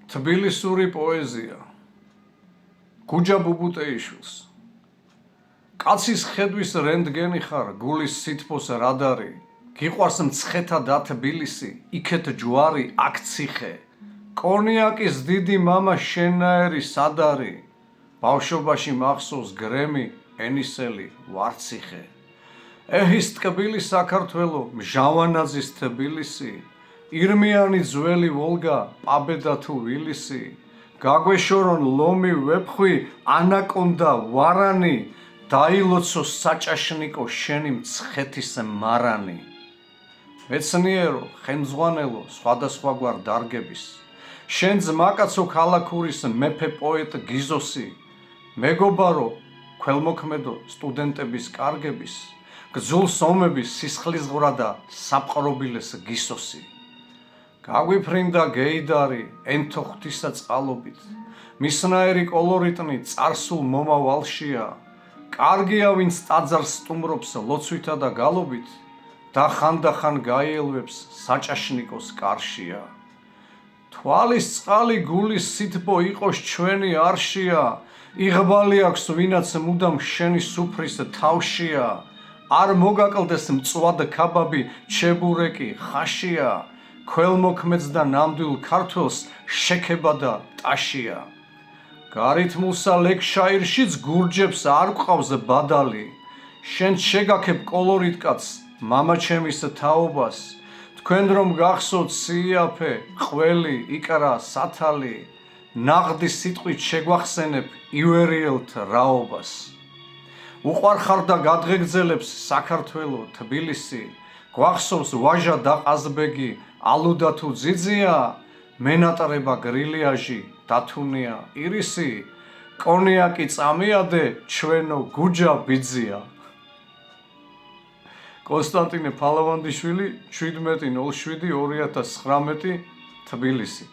თბილისური პოეზია გუჯა ბუბუტეიშვილს კაცის ხედვის რენტგენი ხარ გულის სითბოს რადარი გიყვარს მცხეთა და თბილისი იქეთ ჯვარი აქ ციხე კონიაკის დიდი მამა შენაერი სადარი ბავშვობაში მახსოვს გრემი ენისელი ვარციხე ეჰის ტკბილი საქართველო მჟავანაძის თბილისი ირმიანი ძველი ვოლგა პაბედა თუ ვილისი გაგვეშორონ ლომი ვეფხვი ანაკონდა ვარანი დაილოცო საჭაშნიკო შენი მცხეთის მარანი მეცნიერო ხელმძღვანელო სხვადასხვაგვარ დარგების შენ ძმაკაცო ქალაქურის მეფე პოეტ გიზოსი მეგობარო ქველმოქმედო სტუდენტების კარგების გძულ სომების სისხლისღვრა და საპყრობილეს გისოსი გაგვიფრინდა გეიდარი ენთო ღვთისა წყალობით მისნაერი კოლორიტნი წარსულ მომავალშია კარგია ვინც ტაძარს სტუმრობს ლოცვითა და გალობით და ხანდახან გაიელვებს საჭაშნიკოს კარშია თვალის წყალი გულის სითბო იყოს ჩვენი არშია იღბალი აქვს ვინაც მუდამ შენი სუფრის თავშია არ მოგაკლდეს მწვად ქაბაბი ჩებურეკი ხაშია ქველმოქმედს და ნამდვილ ქართველს შექება და ტაშია გარითმულსა ლექშაირშიც გურჯებს არ გვყავს ბადალი შენ შეგაქებ კოლორიტკაც მამაჩემის თაობას თქვენ რომ გახსოვთ სიაფე ყველი იკრა სათალი ნაღდის სიტყვით შეგვახსენებ ივერიელთ რაობას უყვარხარ და გადღეგრძელებს საქართველო თბილისი გვახსოვს ვაჟა და ყაზბეგი ალუდა თუ ძიძია მენატრება გრილიაჟი დათუნია ირისი კონიაკი წამიადე ჩვენო გუჯა ბიძია კონსტანტინე ფალავანდიშვილი 17.07.2019 თბილისი